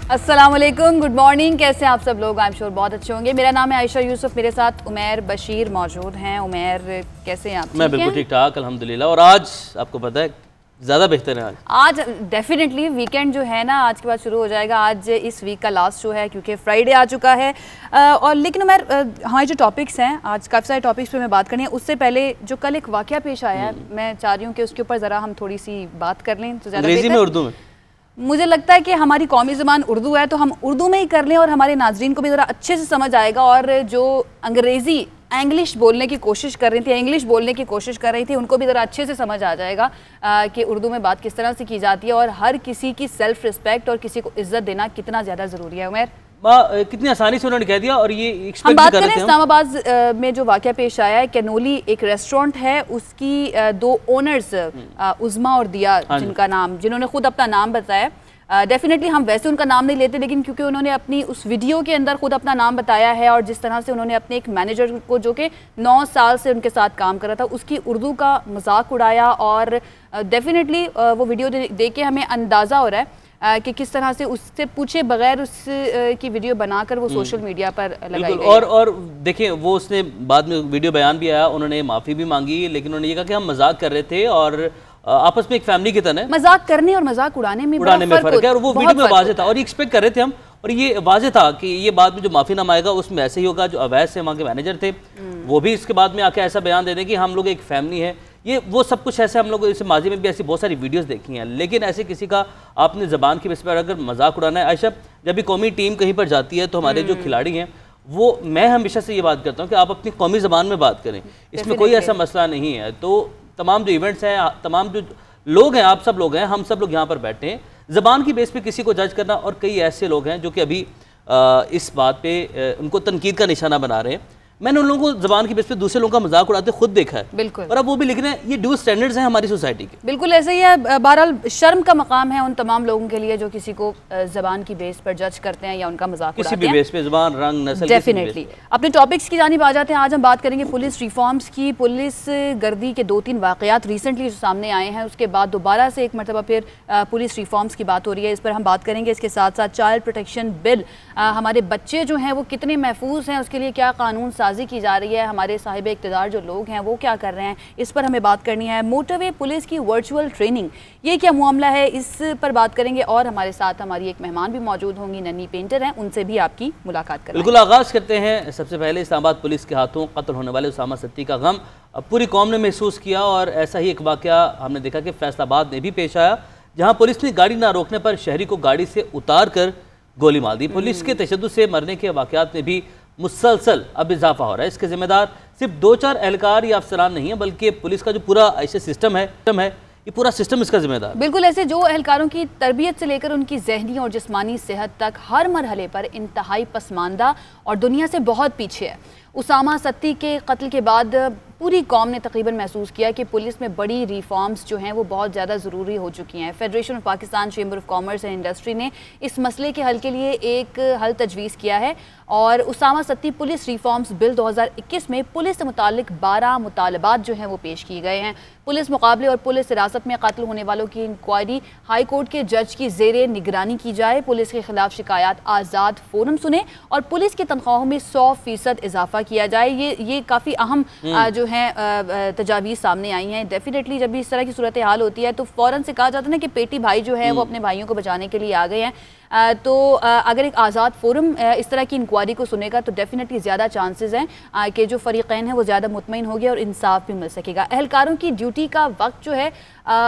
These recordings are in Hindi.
अस्सलाम वालेकुम, गुड मॉर्निंग। कैसे हैं आप सब लोग? आई एम श्योर बहुत अच्छे होंगे। मेरा नाम है आयशा यूसुफ, मेरे साथ उमैर बशीर मौजूद हैं। उमैर, कैसे हैं आप? मैं बिल्कुल ठीक ठाक अल्हम्दुलिल्लाह। और आज आपको पता है ज़्यादा बेहतर है। आज डेफिनेटली वीकेंड जो है ना, आज के बाद शुरू हो जाएगा। आज इस वीक का लास्ट शो है क्योंकि फ्राइडे आ चुका है। और लेकिन उमैर, हमारे जो टॉपिक्स हैं, आज काफ़ी सारे टॉपिक्स पे मैं बात करनी है। उससे पहले जो कल एक वाक़या पेश आया है, मैं चाह रही हूँ कि उसके ऊपर ज़रा हम थोड़ी सी बात कर लें तो ज़्यादा अंग्रेजी में, उर्दू में। मुझे लगता है कि हमारी कौमी ज़बान उर्दू है तो हम उर्दू में ही कर लें और हमारे नाजरीन को भी ज़रा अच्छे से समझ आएगा। और जो अंग्रेज़ी इंग्लिश बोलने की कोशिश कर रही थी, इंग्लिश बोलने की कोशिश कर रही थी, उनको भी ज़रा अच्छे से समझ आ जाएगा कि उर्दू में बात किस तरह से की जाती है और हर किसी की सेल्फ रिस्पेक्ट और किसी को इज़्ज़त देना कितना ज़्यादा ज़रूरी है। उमैर, कितनी आसानी से उन्होंने कह दिया। और ये हम बात करें इस्लामाबाद में जो वाक़या पेश आया है, कैनोली एक रेस्टोरेंट है, उसकी दो ओनर्स उज़मा और दिया, जिन्होंने खुद अपना नाम बताया। डेफिनेटली हम वैसे उनका नाम नहीं लेते, लेकिन क्योंकि उन्होंने अपनी उस वीडियो के अंदर खुद अपना नाम बताया है और जिस तरह से उन्होंने अपने एक मैनेजर को, जो कि 9 साल से उनके साथ काम कर रहा था, उसकी उर्दू का मजाक उड़ाया। और डेफिनेटली वो वीडियो देख के हमें अंदाज़ा हो रहा है कि किस तरह से उससे पूछे बगैर उस की वीडियो बनाकर वो सोशल मीडिया पर लगाई गई। और देखिए, वो उसने बाद में वीडियो बयान भी आया, उन्होंने माफ़ी भी मांगी, लेकिन उन्होंने ये कहा कि हम मजाक कर रहे थे और आपस में एक फैमिली की तरह। मजाक करने और मजाक उड़ाने में फर्क है। और वो वीडियो में वाज़ेह था और एक्सपेक्ट कर रहे थे हम, और ये वाज़ेह था कि ये बाद में जो माफीनामा आएगा उसमें ऐसे ही होगा। जो अवैध से वहाँ के मैनेजर थे वो भी इसके बाद में आके ऐसा बयान दे दें कि हम लोग एक फैमिली है। ये वो सब कुछ ऐसे हम लोग इस माजी में भी ऐसी बहुत सारी वीडियोस देखी हैं। लेकिन ऐसे किसी का आपने ज़बान की बेस पर अगर मजाक उड़ाना है, आयशा, जब भी कौमी टीम कहीं पर जाती है तो हमारे जो खिलाड़ी हैं, वो, मैं हमेशा से ये बात करता हूँ कि आप अपनी कौमी ज़बान में बात करें, इसमें कोई ऐसा मसला नहीं है। तो तमाम जो इवेंट्स हैं, तमाम जो लोग हैं, आप सब लोग हैं, हम सब लोग यहाँ पर बैठे हैं, ज़बान की बेस पे किसी को जज करना। और कई ऐसे लोग हैं जो कि अभी इस बात पे उनको तनकीद का निशाना बना रहे हैं। मैंने उन लोगों को ज़बान की बेस पे दूसरे लोगों का मजाक उड़ाते खुद देखा है। बिल्कुल। और अब वो भी लिख रहे हैं। ये ड्यू स्टैंडर्ड्स हैं हमारी सोसाइटी के। बिल्कुल ऐसे ही है। बहरहाल शर्म का मकाम है उन तमाम लोगों के लिए जो किसी को ज़बान की बेस पर जज करते हैं या उनका मजाक उड़ाते हैं, किसी भी बेस पे, ज़बान, रंग, नस्ल। डेफिनेटली। अपने टॉपिक्स की जानिब आ जाते हैं। आज हम बात करेंगे पुलिस रिफॉर्म्स की। पुलिस गर्दी के 2-3 वाक़यात रिसेंटली जो सामने आए हैं, उसके बाद दोबारा से एक मरतबा फिर पुलिस रिफॉर्म्स की बात हो रही है। इस पर हम बात करेंगे। इसके साथ साथ चाइल्ड प्रोटेक्शन बिल, हमारे बच्चे जो हैं वो कितने महफूज हैं, उसके लिए क्या कानून साजी की जा रही है, हमारे साहिब इक़्तिदार जो लोग हैं वो क्या कर रहे हैं, इस पर हमें बात करनी है। मोटरवे पुलिस की वर्चुअल ट्रेनिंग, ये क्या मामला है, इस पर बात करेंगे। और हमारे साथ हमारी एक मेहमान भी मौजूद होंगी, नन्ही पेंटर हैं, उनसे भी आपकी मुलाकात करेंगे। बिल्कुल, आगाज़ करते हैं। सबसे पहले इस्लामाबाद पुलिस के हाथों कत्ल होने वाले उसामा सत्ती का गम अब पूरी कौम ने महसूस किया। और ऐसा ही एक वाक़या हमने देखा कि फैसलाबाद में भी पेश आया, जहाँ पुलिस ने गाड़ी ना रोकने पर शहरी को गाड़ी से उतार कर गोली मार दी। पुलिस के तशद्दुद से मरने के वाक़यात में भी मुसलसल अब इजाफा हो रहा है। इसके जिम्मेदार सिर्फ 2-4 एहलकार या अफसरान नहीं है, बल्कि पुलिस का जो पूरा ऐसे सिस्टम है, ये पूरा सिस्टम इसका जिम्मेदार। बिल्कुल ऐसे जो एहलकारों की तरबियत से लेकर उनकी जहनी और जिस्मानी सेहत तक हर मरहले पर इंतहाई पसमानदा और दुनिया से बहुत पीछे है। उसामा सत्ती के कत्ल के बाद पूरी कौम ने तकरीबन महसूस किया कि पुलिस में बड़ी रिफॉर्म्स जो हैं वो बहुत ज़्यादा ज़रूरी हो चुकी हैं। Federation of Pakistan chamber of commerce and industry ने इस मसले के हल के लिए एक हल तजवीज़ किया है और Usama Satti police reforms bill 2021 में पुलिस से मुतालिक 12 मुतालबात जो हैं वो पेश किए गए हैं। पुलिस मुकाबले और पुलिस हिरासत में कत्ल होने वालों की इंक्वायरी हाई कोर्ट के जज की ज़ेरे निगरानी की जाए, पुलिस के खिलाफ शिकायत आज़ाद फोरम सुने और पुलिस की तनख्वाहों में 100% इजाफा किया जाए। ये काफ़ी अहम जो हैं तजावीज़ सामने आई हैं। डेफिनेटली जब भी इस तरह की सूरत हाल होती है तो फ़ौरन से कहा जाता है ना कि पेटी भाई जो है वो अपने भाइयों को बचाने के लिए आ गए हैं। तो अगर एक आज़ाद फोरम इस तरह की इंक्वायरी को सुनेगा तो डेफिनेटली ज़्यादा चांसेस हैं कि जो फ़रीक़ैन हैं वो ज़्यादा मुतमईन होंगे और इंसाफ भी मिल सकेगा। एहलकारों की ड्यूटी का वक्त जो है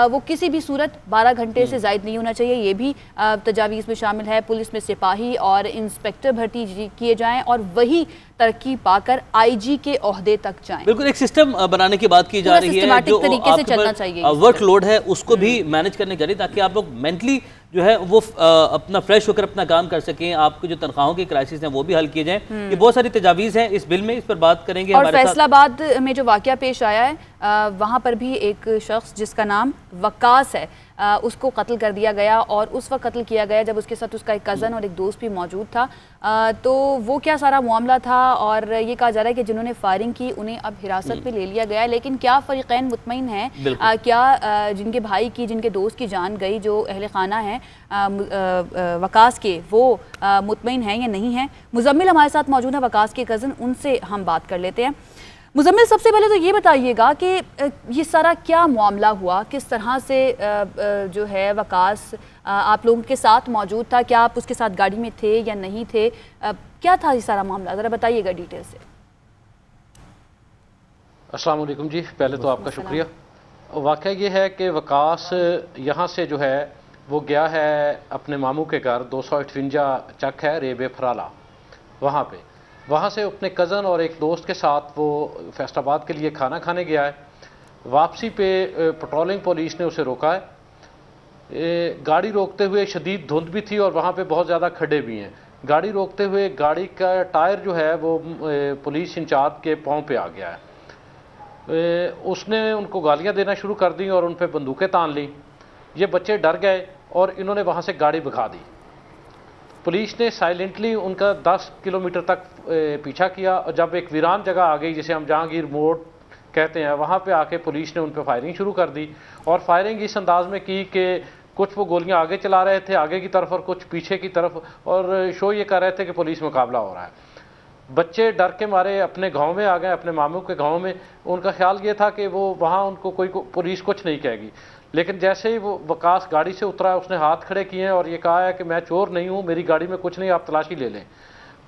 वो किसी भी सूरत 12 घंटे से ज़ायद नहीं होना चाहिए, ये भी तजावीज़ में शामिल है। पुलिस में सिपाही और इंस्पेक्टर भर्ती किए जाएँ और वही तरक्की पाकर IG के ओहदे तक जाएं। बिल्कुल, एक सिस्टम बनाने की बात की जा रही है, जो तरीके से चलना चाहिए। वर्कलोड है उसको भी मैनेज करने जा रही है ताकि आप लोग मेंटली जो है वो अपना फ्रेश होकर अपना काम कर सकें। आपको जो तनख्वाहों के क्राइसिस हैं वो भी हल किए जाएं। ये बहुत सारी तजावीज़ हैं इस बिल में, इस पर बात करेंगे। और फैसलाबाद में जो वाकया पेश आया है वहाँ पर भी एक शख्स जिसका नाम वकास है उसको कत्ल कर दिया गया, और उस वक्त कत्ल किया गया जब उसके साथ उसका एक कज़न और एक दोस्त भी मौजूद था। तो वो क्या सारा मामला था, और ये कहा जा रहा है कि जिन्होंने फायरिंग की उन्हें अब हिरासत में ले लिया गया है। लेकिन क्या फ़रीक़ैन मुतमईन हैं, क्या जिनके भाई की, जिनके दोस्त की जान गई, जो अहले खाना हैं वकास के, वो मुतमईन हैं या नहीं हैं? मुज़म्मिल हमारे साथ मौजूद है, वकास के कज़न, उनसे हम बात कर लेते हैं। मुज़म्मिल, सबसे पहले तो ये बताइएगा कि ये सारा क्या मामला हुआ, किस तरह से जो है वकास आप लोगों के साथ मौजूद था, क्या आप उसके साथ गाड़ी में थे या नहीं थे, क्या था ये सारा मामला, ज़रा बताइएगा डिटेल से। अस्सलाम वालेकुम जी, पहले तो आपका शुक्रिया। वाक़या ये है कि वकास यहाँ से जो है वो गया है अपने मामू के घर, 258 चक है रेबे फराला, वहाँ से अपने कज़न और एक दोस्त के साथ वो फैसलाबाद के लिए खाना खाने गया है। वापसी पे पेट्रोलिंग पुलिस ने उसे रोका है। गाड़ी रोकते हुए शदीद धुंध भी थी और वहाँ पे बहुत ज़्यादा खड्डे भी हैं। गाड़ी रोकते हुए गाड़ी का टायर जो है वो पुलिस इंचार्ज के पाँव पे आ गया है। उसने उनको गालियाँ देना शुरू कर दी और उन पर बंदूकें तान ली। ये बच्चे डर गए और इन्होंने वहाँ से गाड़ी भगा दी। पुलिस ने साइलेंटली उनका 10 किलोमीटर तक पीछा किया, और जब एक वीरान जगह आ गई जिसे हम जहांगीर मोड़ कहते हैं, वहाँ पे आके पुलिस ने उन पर फायरिंग शुरू कर दी। और फायरिंग इस अंदाज में की कि कुछ वो गोलियां आगे चला रहे थे आगे की तरफ और कुछ पीछे की तरफ, और शो ये कर रहे थे कि पुलिस मुकाबला हो रहा है। बच्चे डर के मारे अपने गाँव में आ गए, अपने मामू के गाँव में। उनका ख्याल ये था कि वो वहाँ उनको कोई पुलिस कुछ नहीं कहेगी। लेकिन जैसे ही वो वकास गाड़ी से उतरा, उसने हाथ खड़े किए हैं और ये कहा है कि मैं चोर नहीं हूँ, मेरी गाड़ी में कुछ नहीं, आप तलाशी ले लें।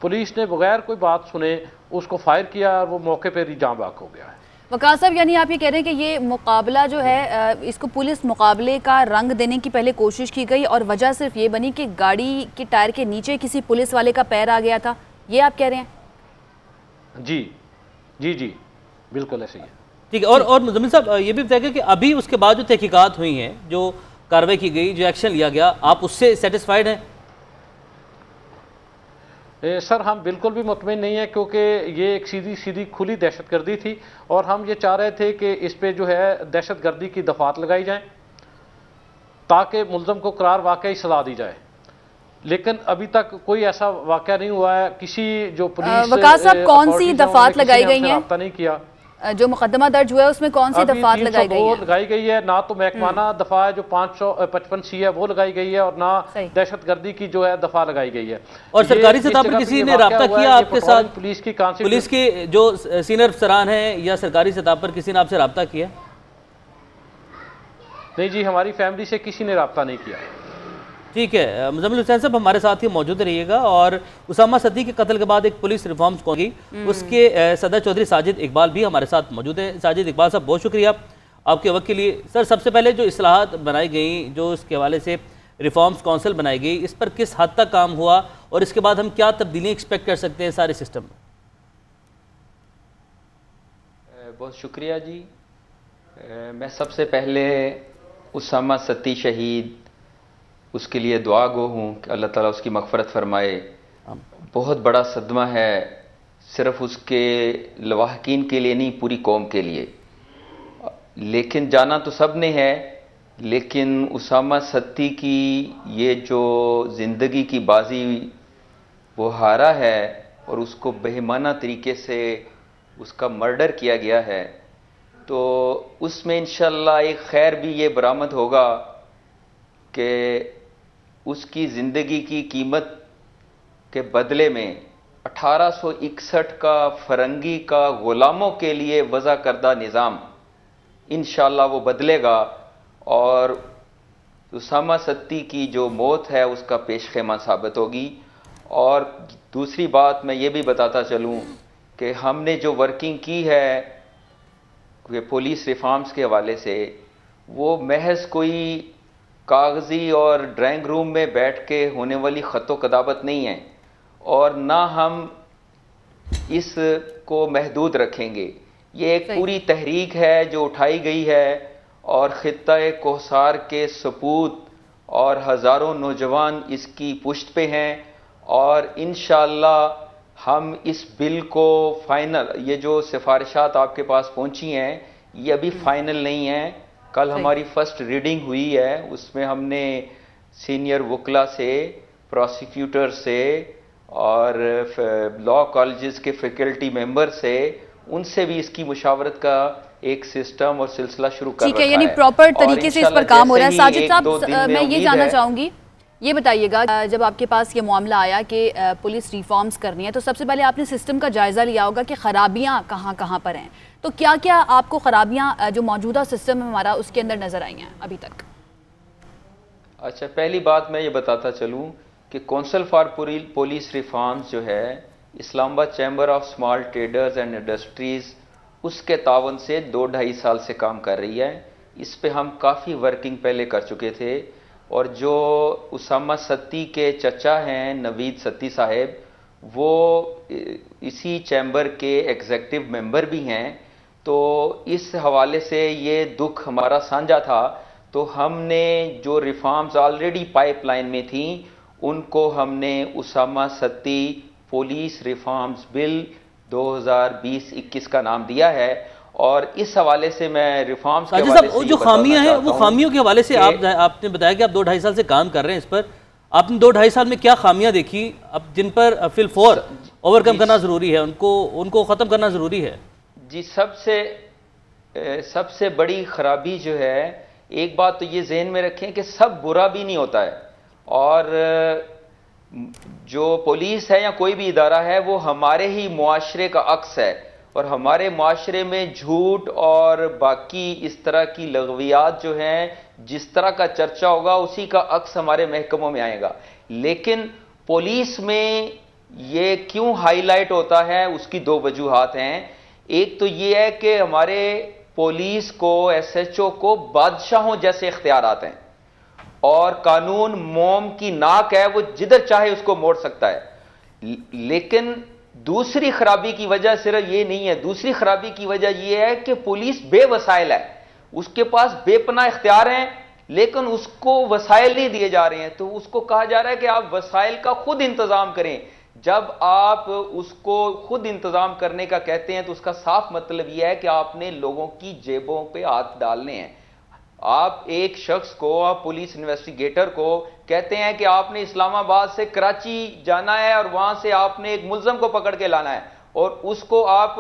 पुलिस ने बगैर कोई बात सुने उसको फायर किया और वो मौके पर ही जाँ बाक हो गया है। वकास साहब, यानी आप ये कह रहे हैं कि ये मुकाबला जो है, इसको पुलिस मुकाबले का रंग देने की पहले कोशिश की गई और वजह सिर्फ ये बनी कि गाड़ी के टायर के नीचे किसी पुलिस वाले का पैर आ गया था, ये आप कह रहे हैं? जी जी जी, बिल्कुल ऐसे ही है। ठीक है। और मुज़म्मिल साहब, ये भी बताइए कि अभी उसके बाद जो तहकीकात हुई हैं, जो कार्रवाई की गई, जो एक्शन लिया गया, आप उससे सेटिस्फाइड हैं? सर, हम बिल्कुल भी मुतमिन नहीं है, क्योंकि ये एक सीधी खुली दहशतगर्दी थी और हम ये चाह रहे थे कि इस पे जो है दहशतगर्दी की दफात लगाई जाए ताकि मुल्ज़म को करार वाकई सजा दी जाए। लेकिन अभी तक कोई ऐसा वाकया नहीं हुआ है। किसी जो पुलिस वकास साहब, कौन सी दफात लगाई गई है? नहीं किया। जो मुकदमा दर्ज हुआ है उसमें कौन सी दफात लगाई गई है? लगाई गई है ना, तो महकमाना दफा है जो 555 सी है वो लगाई गई है, और ना दहशतगर्दी की जो है दफा लगाई गई है। और सरकारी सतह पर किसी ने रब्ता किया आपके साथ? पुलिस की जो सीनियर अफसरान हैं या सरकारी सतह पर किसी ने आपसे रब्ता किया? नहीं जी, हमारी फैमिली से किसी ने रब्ता नहीं किया। ठीक है। मुज़म्मिल हुसैन साहब हमारे साथ ही मौजूद रहिएगा। और उसामा सद्दी के कत्ल के बाद एक पुलिस रिफॉर्म्स को उसके सदर चौधरी साजिद इकबाल भी हमारे साथ मौजूद हैं। साजिद इकबाल साहब, बहुत शुक्रिया आपके वक्त के लिए। सर, सबसे पहले जो इस्लाहात बनाई गई, जो इसके हवाले से रिफॉर्म्स काउंसिल बनाई गई, इस पर किस हद तक काम हुआ और इसके बाद हम क्या तब्दीली एक्सपेक्ट कर सकते हैं सारे सिस्टम में? बहुत शुक्रिया जी। मैं सबसे पहले उसामा सत्ती शहीद, उसके लिए दुआ गो हूँ कि अल्लाह ताला उसकी मग़फ़रत फरमाए। बहुत बड़ा सदमा है, सिर्फ उसके लवाहकीन के लिए नहीं, पूरी कौम के लिए। लेकिन जाना तो सब ने है, लेकिन उसामा सत्ती की ये जो ज़िंदगी की बाजी वो हारा है और उसको बेईमाना तरीके से उसका मर्डर किया गया है, तो उसमें इंशाअल्लाह एक खैर भी ये बरामद होगा कि उसकी ज़िंदगी की कीमत के बदले में 1861 का फरंगी का ग़ुलामों के लिए वज़ा करदा निज़ाम इंशाअल्लाह वो बदलेगा और उसामा सत्ती की जो मौत है उसका पेशखेमा साबित होगी। और दूसरी बात मैं ये भी बताता चलूँ कि हमने जो वर्किंग की है पुलिस रिफॉर्म्स के हवाले से, वो महज कोई कागज़ी और ड्राइंग रूम में बैठ के होने वाली ख़त्तो कदाबत नहीं है, और ना हम इसको महदूद रखेंगे। ये एक पूरी तहरीक है जो उठाई गई है और ख़ित्ता-ए कोहसार के सपूत और हज़ारों नौजवान इसकी पुष्ट पे हैं। और इंशाअल्लाह हम इस बिल को फाइनल, ये जो सिफारिशात आपके पास पहुंची हैं, ये अभी फाइनल नहीं है। कल हमारी फर्स्ट रीडिंग हुई है, उसमें हमने सीनियर वकला से, प्रोसिक्यूटर से और लॉ कॉलेजेस के फैकल्टी मेंबर से, उनसे भी इसकी मुशावरत का एक सिस्टम और सिलसिला शुरू कर रखा है। ठीक है, यानी प्रॉपर तरीके से इस पर काम हो रहा है। साजिद साहब, मैं ये जानना चाहूंगी, ये बताइएगा, जब आपके पास ये मामला आया कि पुलिस रिफॉर्म्स करनी है, तो सबसे पहले आपने सिस्टम का जायजा लिया होगा कि खराबियां कहाँ कहाँ पर हैं। तो क्या क्या आपको खराबियां जो मौजूदा सिस्टम है हमारा उसके अंदर नजर आई हैं अभी तक? अच्छा, पहली बात मैं ये बताता चलूं कि काउंसिल फॉर पुलिस रिफॉर्म्स जो है Islamabad chamber of small traders and industries, उसके तावन से 2-2.5 साल से काम कर रही है। इस पे हम काफ़ी वर्किंग पहले कर चुके थे, और जो उसामा सत्ती के चचा हैं नवीद सत्ती साहब, वो इसी चैम्बर के एग्जीक्यूटिव मेंबर भी हैं। तो इस हवाले से ये दुख हमारा साझा था। तो हमने जो रिफॉर्म्स ऑलरेडी पाइपलाइन में थी, उनको हमने Usama Satti police reforms bill 2020-21 का नाम दिया है। और इस हवाले से मैं रिफॉर्म्स के हवाले से जो खामियां हैं, वो खामियों के हवाले से आपने बताया कि आप 2-2.5 साल से काम कर रहे हैं इस पर। आपने 2-2.5 साल में क्या खामियां देखी अब जिन पर फिलफौर ओवरकम करना जरूरी है, उनको खत्म करना जरूरी है? जी, सबसे बड़ी खराबी जो है, एक बात तो ये जहन में रखें कि सब बुरा भी नहीं होता है, और जो पुलिस है या कोई भी इदारा है वो हमारे ही मुआशरे का अक्स है, और हमारे मुआशरे में झूठ और बाकी इस तरह की लग़वियात जो हैं, जिस तरह का चर्चा होगा उसी का अक्स हमारे महकमों में आएगा। लेकिन पुलिस में ये क्यों हाईलाइट होता है, उसकी 2 वजूहात हैं। एक तो ये है कि हमारे पुलिस को, SHO को बादशाहों जैसे इख्तियारात हैं, और कानून मोम की नाक है, वो जिधर चाहे उसको मोड़ सकता है। लेकिन दूसरी खराबी की वजह सिर्फ ये नहीं है, दूसरी खराबी की वजह यह है कि पुलिस बेवसाइल है, उसके पास बेपनाह इख्तियार हैं, लेकिन उसको वसाइल नहीं दिए जा रहे हैं। तो उसको कहा जा रहा है कि आप वसाइल का खुद इंतजाम करें। जब आप उसको खुद इंतजाम करने का कहते हैं, तो उसका साफ मतलब यह है कि आपने लोगों की जेबों पे हाथ डालने हैं। आप एक शख्स को, आप पुलिस इन्वेस्टिगेटर को कहते हैं कि आपने इस्लामाबाद से कराची जाना है, और वहां से आपने एक मुल्ज़म को पकड़ के लाना है, और उसको आप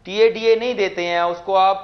TADA नहीं देते हैं, उसको आप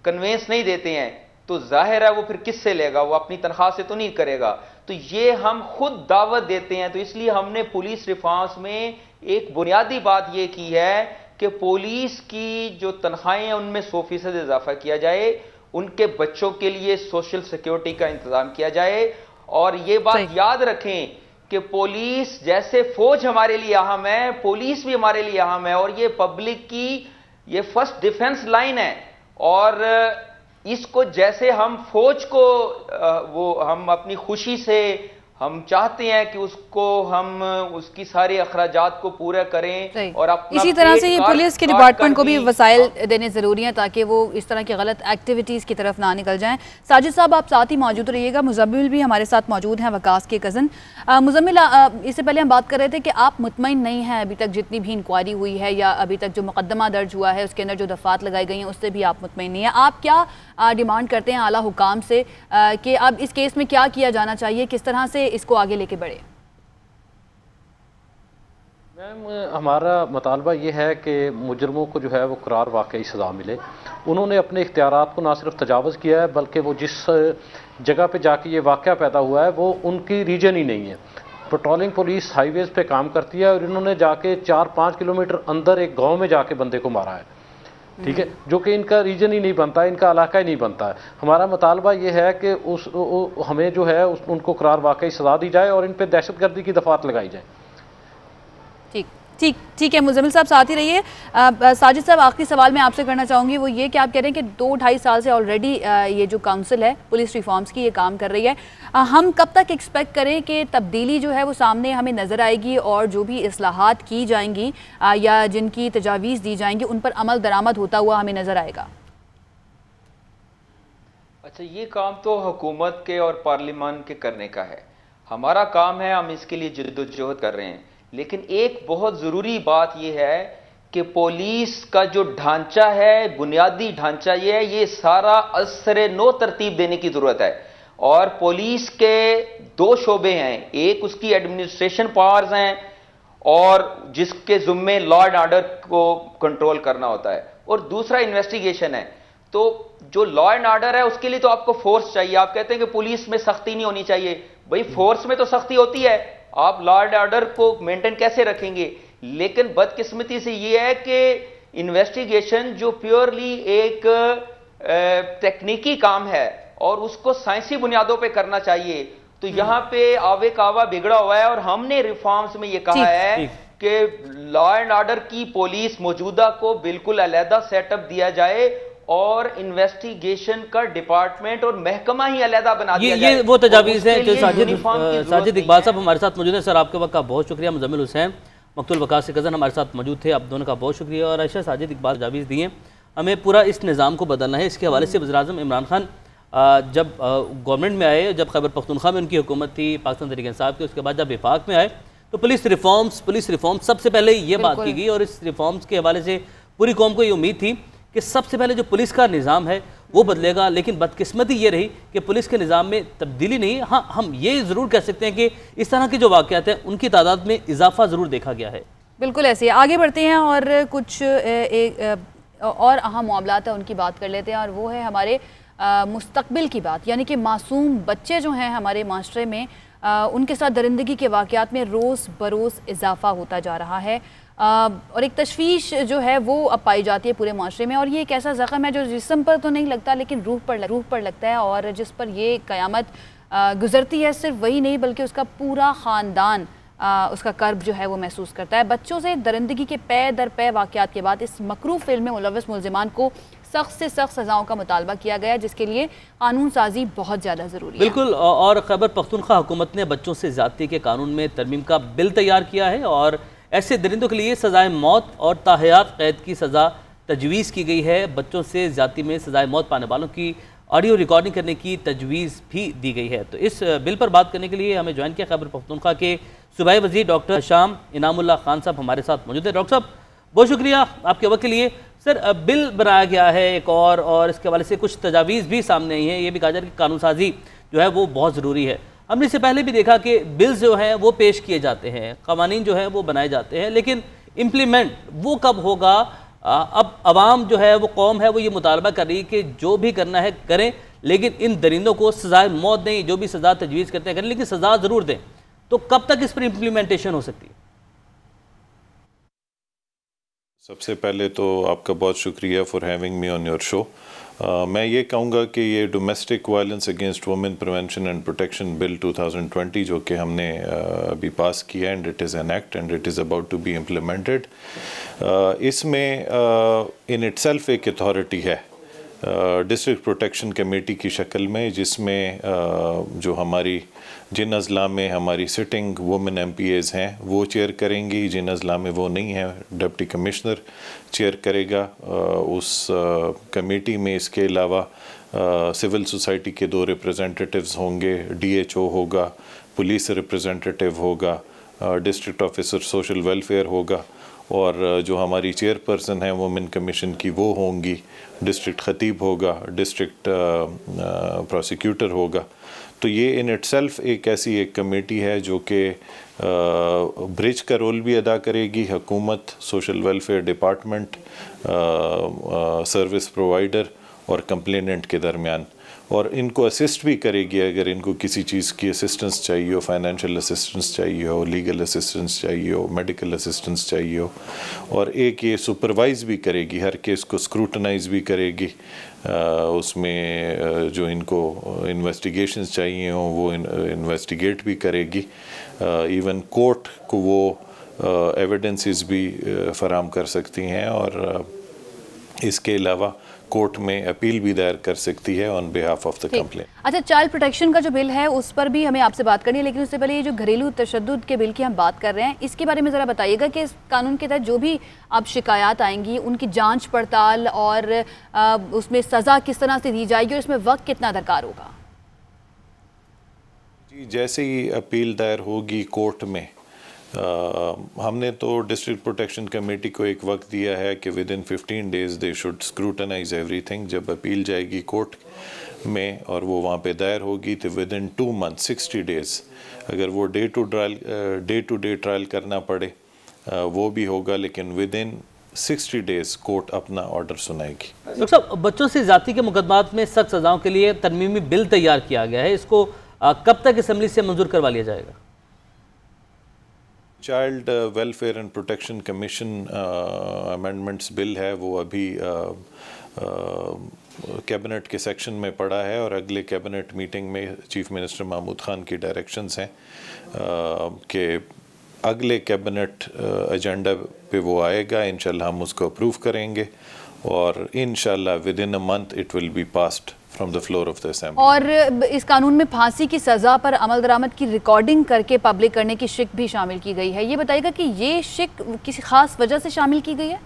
कन्वेंस नहीं देते हैं, तो जाहिर है वो फिर किससे लेगा, वो अपनी तनख्वाह से तो नहीं करेगा। तो ये हम खुद दावत देते हैं। तो इसलिए हमने पुलिस रिफॉर्म्स में एक बुनियादी बात ये की है कि पुलिस की जो तनख्वाहें हैं उनमें 100% इजाफा किया जाए, उनके बच्चों के लिए सोशल सिक्योरिटी का इंतजाम किया जाए। और ये बात याद रखें कि पुलिस जैसे फौज हमारे लिए अहम है, पुलिस भी हमारे लिए अहम है, और ये पब्लिक की ये फर्स्ट डिफेंस लाइन है। और इसको जैसे हम फौज को वो हम अपनी खुशी से हम चाहते हैं कि उसको हम उसकी सारे अखराजात को पूरा करें, और अपना इसी तरह से ये पुलिस के डिपार्टमेंट को भी वसाइल देने ज़रूरी हैं ताकि वो इस तरह की गलत एक्टिविटीज़ की तरफ ना निकल जाएं। साजिद साहब, आप साथ ही मौजूद रहिएगा। मुज़म्मिल भी हमारे साथ मौजूद हैं, वकास के कज़न। मुज़म्मिल, इससे पहले हम बात कर रहे थे कि आप मुतमईन नहीं हैं अभी तक जितनी भी इंक्वायरी हुई है, या अभी तक जो मुकदमा दर्ज हुआ है उसके अंदर जो दफ़ात लगाई गई हैं उससे भी आप मुतमईन नहीं हैं। आप क्या डिमांड करते हैं आला हुकाम से कि अब इस केस में क्या किया जाना चाहिए, किस तरह से इसको आगे लेके बढ़े? मैम, हमारा मुतालबा ये है कि मुजरमों को जो है वो करार वाकई सज़ा मिले। उन्होंने अपने इख्तियारात को ना सिर्फ तजावज़ किया है, बल्कि वो जिस जगह पे जाके ये वाक़या पैदा हुआ है वो उनकी रीजन ही नहीं है। पेट्रोलिंग पुलिस हाईवेज़ पे काम करती है, और इन्होंने जाके 4-5 किलोमीटर अंदर एक गाँव में जाके बंदे को मारा है, ठीक है, जो कि इनका रीजन ही नहीं बनता, इनका इलाका ही नहीं बनता है। हमारा मुतालबा ये है कि हमें जो है उनको करार वाकई सज़ा दी जाए और इन पर दहशतगर्दी की दफ़ात लगाई जाए। ठीक है, मुज़म्मिल साहब साथ ही रहिए। साजिद साहब, आखिरी सवाल मैं आपसे करना चाहूँगी, वो ये कि आप कह रहे हैं कि 2-2.5 साल से ऑलरेडी ये जो काउंसिल है पुलिस रिफॉर्म्स की, ये काम कर रही है। हम कब तक एक्सपेक्ट करें कि तब्दीली जो है वो सामने हमें नज़र आएगी, और जो भी इस्लाहात की जाएंगी या जिनकी तजावीज़ दी जाएंगी उन पर अमल दरामद होता हुआ हमें नज़र आएगा? अच्छा, ये काम तो हुकूमत के और पार्लियामान के करने का है। हमारा काम है, हम इसके लिए जद्दोजहद कर रहे हैं। लेकिन एक बहुत ज़रूरी बात यह है कि पुलिस का जो ढांचा है, बुनियादी ढांचा ये है, ये सारा असरे नो तरतीब देने की जरूरत है। और पुलिस के दो शोबे हैं, एक उसकी एडमिनिस्ट्रेशन पावर्स हैं और जिसके जुम्मे लॉ एंड ऑर्डर को कंट्रोल करना होता है, और दूसरा इन्वेस्टिगेशन है। तो जो लॉ एंड ऑर्डर है उसके लिए तो आपको फोर्स चाहिए। आप कहते हैं कि पुलिस में सख्ती नहीं होनी चाहिए, भाई फोर्स में तो सख्ती होती है, आप लॉ एंड ऑर्डर को मेंटेन कैसे रखेंगे। लेकिन बदकिस्मती से यह है कि इन्वेस्टिगेशन जो प्योरली एक टेक्निकी काम है और उसको साइंसी बुनियादों पे करना चाहिए, तो यहां पे आवे कावा बिगड़ा हुआ है। और हमने रिफॉर्म्स में ये कहा है कि लॉ एंड ऑर्डर की पुलिस मौजूदा को बिल्कुल अलहदा सेटअप दिया जाए और इन्वेस्टिगेशन का डिपार्टमेंट और महकमा ही अलहदा बना दिया जाए। ये वो तजावीज़ हैं जो साजिद इकबाल साहब हमारे साथ मौजूद हैं। सर आपके वक्त का बहुत शुक्रिया। मुजम्मिल हुसैन मकतूल वकास के कज़न हमारे साथ मौजूद थे, आप दोनों का बहुत शुक्रिया। और ऐसा साजिद इकबाल तजावीज़ दिए, हमें पूरा इस निज़ाम को बदलना है। इसके हवाले से वज़ीर-ए-आज़म इमरान खान जब गवर्नमेंट में आए, जब खैबर पख्तूनख्वा में उनकी हुकूमत थी पाकिस्तान तहरीक इंसाफ की, उसके बाद जब विफाक में आए तो पुलिस रिफॉर्म्स सबसे पहले ये बात की गई। और इस रिफॉर्म्स के हवाले से पूरी कौम को ये उम्मीद थी कि सबसे पहले जो पुलिस का निज़ाम है वो बदलेगा। लेकिन बदकिस्मती ये रही कि पुलिस के निज़ाम में तब्दीली नहीं। हाँ, हम ये ज़रूर कह सकते हैं कि इस तरह के जो वाक़यात हैं उनकी तादाद में इजाफा ज़रूर देखा गया है। बिल्कुल ऐसे आगे बढ़ते हैं और कुछ और अहम मामलात है उनकी बात कर लेते हैं। और वो है हमारे मुस्तकबिल की बात, यानी कि मासूम बच्चे जो हैं हमारे माशरे में, उनके साथ दरिंदगी के वाक़यात में रोज़ बरोज़ इजाफा होता जा रहा है। और एक तशवीश जो है वो अब पाई जाती है पूरे माशरे में। और ये एक ऐसा ज़ख्म है जो जिस्म पर तो नहीं लगता लेकिन रूह पर लगता है, और जिस पर ये क़यामत गुज़रती है। सिर्फ वही नहीं बल्कि उसका पूरा ख़ानदान उसका कर्ब जो है वो महसूस करता है। बच्चों से दरिंदगी के पै दर पै वाक़यात के बाद इस मकरूह फिल्म में मुलव्वस मुल्ज़िमान को सख्त से सख्त सज़ाओं का मुतालबा किया गया, जिसके लिए कानून साजी बहुत ज़्यादा ज़रूरी है। बिल्कुल। और खैबर पख्तूनख्वा हुकूमत ने बच्चों से ज़्यादती के कानून में तरमीम का बिल तैयार किया है और ऐसे दरिंदों के लिए सज़ाए मौत और ताहयात कैद की सज़ा तजवीज़ की गई है। बच्चों से ज़्यादती में सज़ाए मौत पाने वालों की ऑडियो रिकॉर्डिंग करने की तजवीज़ भी दी गई है। तो इस बिल पर बात करने के लिए हमें ज्वाइन किया खैबर पख्तूनख्वा के सूबाई वज़ीर डॉक्टर शाम इनामुल्लाह खान साहब हमारे साथ मौजूद है। डॉक्टर साहब बहुत शुक्रिया आपके वक्त के लिए। सर बिल बनाया गया है एक और इसके हवाले से कुछ तजावीज़ भी सामने आई हैं। ये भी कहा जा रहा है कि कानून साजी जो है वो बहुत ज़रूरी है। हमने इससे पहले भी देखा कि बिल्स जो हैं वो पेश किए जाते हैं, क़वानीन जो है वो बनाए जाते हैं, लेकिन इम्प्लीमेंट वो कब होगा। अब अवाम जो है वो कौम है वो ये मुतालबा कर रही है कि जो भी करना है करें, लेकिन इन दरिंदों को सज़ाए मौत नहीं, जो भी सज़ा तजवीज़ करते हैं करें, लेकिन सज़ा ज़रूर दें। तो कब तक इस पर इम्प्लीमेंटेशन हो सकती है? सबसे पहले तो आपका बहुत शुक्रिया for having me on your show. मैं ये कहूँगा कि ये domestic violence against women prevention and protection bill 2020 जो कि हमने अभी पास किया and it is an act and it is about to be implemented, इसमें इन इटसेल्फ एक अथॉरिटी है डिस्ट्रिक्ट प्रोटेक्शन कमेटी की शक्ल में, जिसमें जो हमारी जिन अजला में हमारी सिटिंग वुमेन MPAs हैं वो चेयर करेंगी, जिन अजला में वो नहीं हैं डिप्टी कमिश्नर चेयर करेगा उस कमेटी में। इसके अलावा सिविल सोसाइटी के 2 रिप्रेजेंटेटिव्स होंगे, DHO होगा, पुलिस रिप्रेजेंटेटिव होगा, डिस्ट्रिक्ट ऑफिसर सोशल वेलफेयर होगा, और जो हमारी चेयरपर्सन है वुमेन कमीशन की वो होंगी, डिस्ट्रिक्ट खतीब होगा, डिस्ट्रिक्ट प्रोसिक्यूटर होगा। तो ये इन इटसेल्फ एक ऐसी एक कमेटी है जो कि ब्रिज का रोल भी अदा करेगी हुकूमत, social welfare department, service provider और कंप्लेनेंट के दरमियान, और इनको असिस्ट भी करेगी अगर इनको किसी चीज़ की असिस्टेंस चाहिए हो, फाइनेंशियल असिस्टेंस चाहिए हो, लीगल असिस्टेंस चाहिए हो, मेडिकल असिस्टेंस चाहिए हो, और एक ये सुपरवाइज़ भी करेगी, हर केस को स्क्रूटनाइज भी करेगी, उसमें जो इनको इन्वेस्टिगेशंस चाहिए हो वो इन्वेस्टिगेट भी करेगी, इवन कोर्ट को वो एविडेंसेस भी फराहम कर सकती हैं, और इसके अलावा कोर्ट में अपील भी दायर कर सकती है on behalf of the complaint. अच्छा, चाइल्ड प्रोटेक्शन का जो बिल है उस पर भी हमें आपसे बात करनी है, लेकिन उससे पहले ये जो घरेलू तशद्दुद के बिल की हम बात कर रहे हैं, इसके बारे में ज़रा बताइएगा कि इस कानून के तहत जो भी अब शिकायत आएंगी उनकी जांच पड़ताल और उसमें सज़ा किस तरह से दी जाएगी और इसमें वक्त कितना दरकार होगा। जी, जैसे ही अपील दायर होगी कोर्ट में हमने तो डिस्ट्रिक्ट प्रोटेक्शन कमेटी को एक वक्त दिया है कि with in 15 days they should scrutinise everything. जब अपील जाएगी कोर्ट में और वो वहाँ पे दायर होगी तो विद इन 2 मंथ 60 डेज़ अगर वो डे टू डे ट्रायल करना पड़े वो भी होगा, लेकिन विद इन 60 डेज़ कोर्ट अपना ऑर्डर सुनाएगी। डॉक्टर साहब, बच्चों से ज़्यादती के मुकदमात में सख्त सज़ाओं के लिए तरमीमी बिल तैयार किया गया है, इसको कब तक असेंबली से मंजूर करवा लिया जाएगा? Child welfare and protection commission amendments bill है, वो अभी कैबिनेट के सेक्शन में पड़ा है और अगले कैबिनेट मीटिंग में चीफ मिनिस्टर महमूद खान की डायरेक्शंस हैं कि अगले कैबिनेट एजेंडा पे वो आएगा। इंशाल्लाह हम उसको अप्रूव करेंगे और इंशाल्लाह with in a month it will be passed from the floor of the assembly. और इस कानून में फांसी की सज़ा पर अमल दरामद की रिकॉर्डिंग करके पब्लिक करने की शिक भी शामिल की गई है। ये बताइएगा कि ये शिक किसी खास वजह से शामिल की गई है?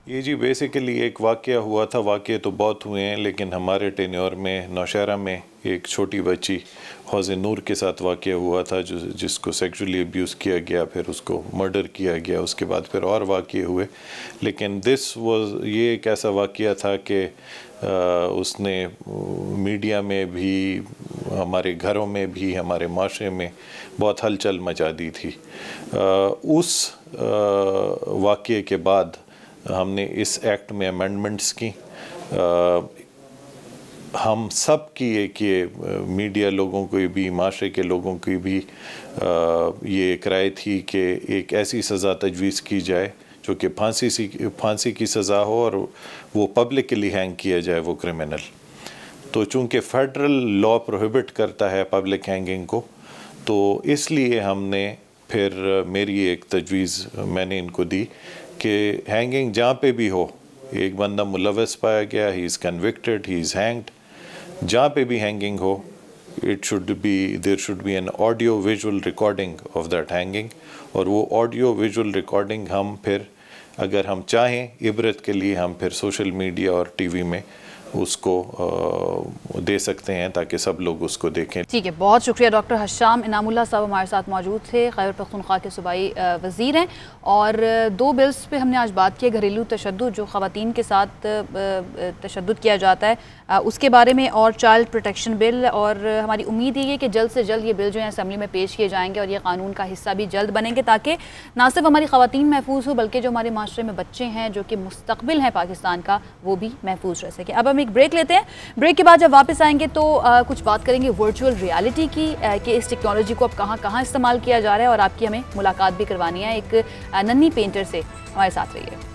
ये जी बेसिकली एक वाक़या हुआ था, वाक़ये तो बहुत हुए हैं लेकिन हमारे टेन्योर में नौशहरा में एक छोटी बच्ची हौज़े नूर के साथ वाक़या हुआ था जिसको सेक्सुअली अब्यूज़ किया गया, फिर उसको मर्डर किया गया, उसके बाद फिर और वाक़ये हुए। लेकिन ये एक ऐसा वाक़या था कि उसने मीडिया में भी, हमारे घरों में भी, हमारे माशरे में बहुत हलचल मचा दी थी। उस वाक़ये के बाद हमने इस एक्ट में अमेंडमेंट्स की। हम सब की एक ये मीडिया लोगों को भी, माशरे के लोगों की भी ये एक राय थी कि एक ऐसी सज़ा तजवीज़ की जाए जो कि फांसी की सज़ा हो और वो पब्लिकली हैंग किया जाए वो क्रिमिनल। तो चूँकि फेडरल लॉ प्रोहिबिट करता है पब्लिक हैंगिंग को, तो इसलिए हमने फिर मेरी एक तजवीज़ मैंने इनको दी कि हैंगिंग जहाँ पे भी हो, एक बंदा मुलव्वस पाया गया, he is convicted, he is hanged, जहाँ पे भी हैंगिंग हो there should be an audio visual recording of that hanging. और वो ऑडियो विजुअल रिकॉर्डिंग हम फिर अगर हम चाहें इबरत के लिए हम फिर सोशल मीडिया और टीवी में उसको दे सकते हैं ताकि सब लोग उसको देखें। ठीक है, बहुत शुक्रिया। डॉक्टर हशाम इनामुल्लाह साहब हमारे साथ मौजूद थे, खैबर पख्तूनख्वा के सूबाई वज़ीर हैं। और 2 बिल्स पे हमने आज बात की, घरेलू तशद्दुद जो ख़वातीन के साथ तशद्दुद किया जाता है उसके बारे में, और चाइल्ड प्रोटेक्शन बिल। और हमारी उम्मीद ये है कि जल्द से जल्द ये बिल जो है असेंबली में पेश किए जाएंगे और ये कानून का हिस्सा भी जल्द बनेंगे ताकि ना सिर्फ हमारी ख़वातीन महफूज हो बल्कि जो हमारे माशरे में बच्चे हैं जो कि मुस्तकबिल हैं पाकिस्तान का, वो भी महफूज रह सके। अब हम एक ब्रेक लेते हैं। ब्रेक के बाद जब वापस आएंगे तो कुछ बात करेंगे वर्चुअल रियलिटी की कि इस टेक्नोलॉजी को अब कहाँ कहाँ इस्तेमाल किया जा रहा है, और आपकी हमें मुलाकात भी करवानी है एक नन्ही पेंटर से। हमारे साथ रहिए।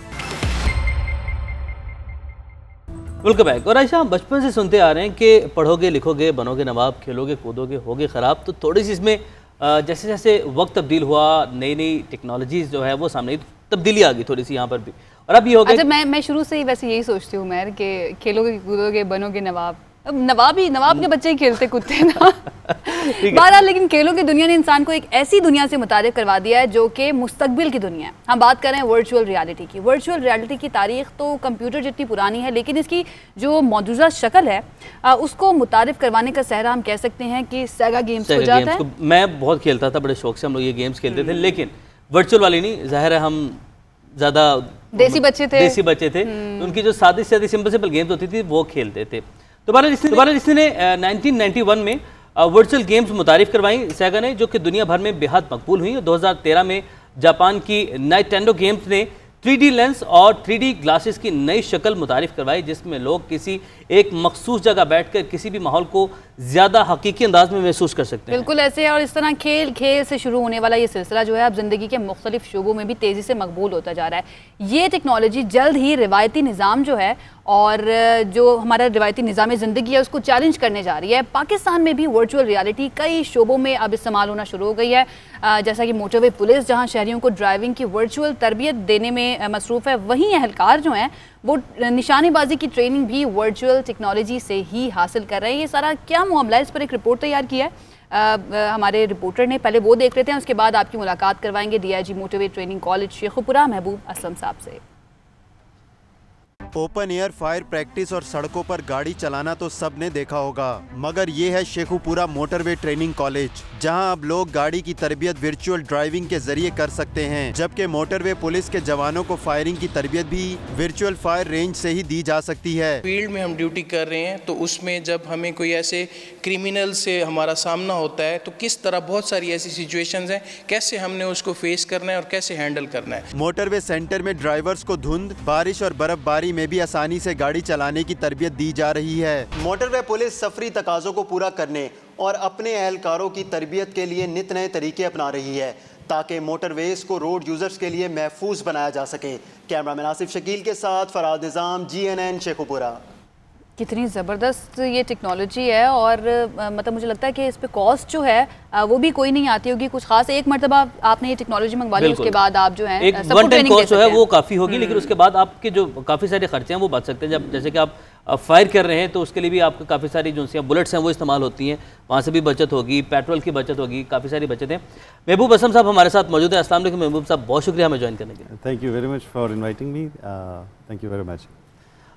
Welcome back. और आयशा, हम बचपन से सुनते आ रहे हैं कि पढ़ोगे लिखोगे बनोगे नवाब, खेलोगे कूदोगे होगे ख़राब। तो थोड़ी सी इसमें जैसे जैसे वक्त तब्दील हुआ, नई नई टेक्नोलॉजीज़ जो है वो सामने तब्दीली आ गई थोड़ी सी यहाँ पर भी, और अब ये हो गया। अच्छा, मैं शुरू से ही वैसे यही सोचती हूँ मैं कि खेलोगे कूदोगे बनोगे नवाब। अब नवाब के बच्चे ही खेलते कूदते हैं ना। बहरहाल, लेकिन खेलों की दुनिया ने इंसान को एक ऐसी दुनिया से मुतारिफ करवा दिया है जो कि मुस्तकबिल की दुनिया है। हम बात कर रहे हैं वर्चुअल रियलिटी की। वर्चुअल रियलिटी की तारीख तो कंप्यूटर जितनी पुरानी है, लेकिन इसकी जो मौजूदा शक्ल है उसको मुतारिफ करवाने का सहरा हम कह सकते हैं कि सेगा गेम्स को जाता है। मैं बहुत खेलता था, बड़े शौक से हम लोग ये गेम्स खेलते थे, लेकिन वर्चुअल वाली नहीं। ज़ाहिर है हम ज़्यादा देसी बच्चे थे, तो उनकी जो सादी से सिंपल गेम्स होती थी वो खेलते थे। दोबारा इसने 1991 में वर्चुअल गेम्स मुतारिफ करवाई सेगा ने, जो कि दुनिया भर में बेहद मकबूल हुई। 2013 में जापान की नाइटेंडो गेम्स ने 3D लेंस और 3D ग्लासेस की नई शक्ल मुतारिफ करवाई, जिसमें लोग किसी एक मखसूस जगह बैठकर किसी भी माहौल को ज़्यादा हकीकी अंदाज में महसूस कर सकते हैं। बिल्कुल ऐसे है, और इस तरह खेल से शुरू होने वाला ये सिलसिला जो है अब ज़िंदगी के मुख्तलिफ शोबों में भी तेज़ी से मकबूल होता जा रहा है। ये टेक्नोलॉजी जल्द ही रिवायती निज़ाम जो है और जो हमारा रिवायती निज़ाम ज़िंदगी है उसको चैलेंज करने जा रही है। पाकिस्तान में भी वर्चुअल रियलिटी कई शोबों में अब इस्तेमाल होना शुरू हो गई है, जैसा कि मोटरवे पुलिस जहां शहरियों को ड्राइविंग की वर्चुअल तरबियत देने में मसरूफ़ है, वहीं एहलकार जो हैं वो निशानेबाजी की ट्रेनिंग भी वर्चुअल टेक्नोलॉजी से ही हासिल कर रहे हैं। ये सारा क्या मामला है, इस पर एक रिपोर्ट तैयार किया है हमारे रिपोर्टर ने। पहले वो देख लेते हैं, उसके बाद आपकी मुलाकात करवाएंगे DIG motorway training college Sheikhupura महबूब असलम साहब से। ओपन एयर फायर प्रैक्टिस और सड़कों पर गाड़ी चलाना तो सबने देखा होगा, मगर ये है शेखुपुरा मोटरवे ट्रेनिंग कॉलेज, जहां अब लोग गाड़ी की तरबियत वर्चुअल ड्राइविंग के जरिए कर सकते हैं, जबकि मोटरवे पुलिस के जवानों को फायरिंग की तरबियत भी वर्चुअल फायर रेंज से ही दी जा सकती है। फील्ड में हम ड्यूटी कर रहे हैं तो उसमें जब हमें कोई ऐसे क्रिमिनल से हमारा सामना होता है तो किस तरह बहुत सारी ऐसी सिचुएशंस हैं, कैसे हमने उसको फेस करना है और कैसे हैंडल करना है। मोटरवे सेंटर में ड्राइवर्स को धुंध, बारिश और बर्फबारी में भी आसानी से गाड़ी चलाने की तरबियत दी जा रही है। मोटरवे पुलिस सफरी तकाजों को पूरा करने और अपने एहलकारों की तरबियत के लिए नित नए तरीके अपना रही है, ताकि मोटरवेज को रोड यूजर्स के लिए महफूज बनाया जा सके। कैमरामैन आसिफ शकील के साथ फराद निज़ाम, GNN शेखुपुरा। कितनी ज़बरदस्त ये टेक्नोलॉजी है और मतलब मुझे लगता है कि इस पे कॉस्ट जो है वो भी कोई नहीं आती होगी कुछ खास। एक मरतबा आपने ये टेक्नोलॉजी मंगवा ली, उसके बाद आप जो है एक वन टाइम कॉस्ट जो है वो काफ़ी होगी, लेकिन उसके बाद आपके जो काफ़ी सारे खर्चे हैं वो बच सकते हैं। जब जैसे कि आप फायर कर रहे हैं तो उसके लिए भी आपको काफ़ी सारी जो सी बुलेट्स हैं वो इस्तेमाल होती हैं, वहाँ से भी बचत होगी, पेट्रोल की बचत होगी, काफ़ी सारी बचत है। महबूब असम साहब हमारे साथ मौजूद है। अस्सलाम वालेकुम महबूब साहब, बहुत शुक्रिया हमें ज्वाइन करने के लिए। Thank you very much for inviting me, thank you very much.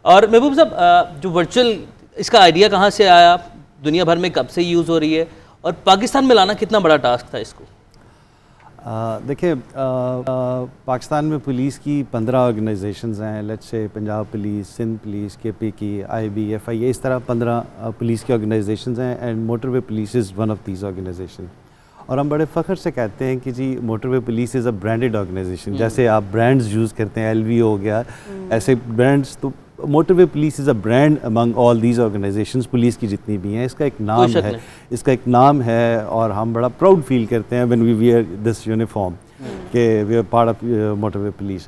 और महबूब साहब, जो वर्चुअल इसका आइडिया कहाँ से आया, दुनिया भर में कब से यूज़ हो रही है और पाकिस्तान में लाना कितना बड़ा टास्क था इसको? देखिए, पाकिस्तान में पुलिस की 15 ऑर्गेनाइजेशंस हैं, let's say Punjab police, Sindh police, KP की, IB, FI, इस तरह 15 पुलिस की ऑर्गेनाइजेशंस हैं and motorway police is one of these organisation. और हम बड़े फ़ख्र से कहते हैं कि जी motorway police is a branded organisation. जैसे आप ब्रांड्स यूज़ करते हैं, LV हो गया, ऐसे ब्रांड्स, तो motorway police is a brand among all these organisations, police की जितनी भी हैं। इसका एक नाम है और हम बड़ा प्राउड फील करते हैं when we wear this uniform कि we are part of motorway police.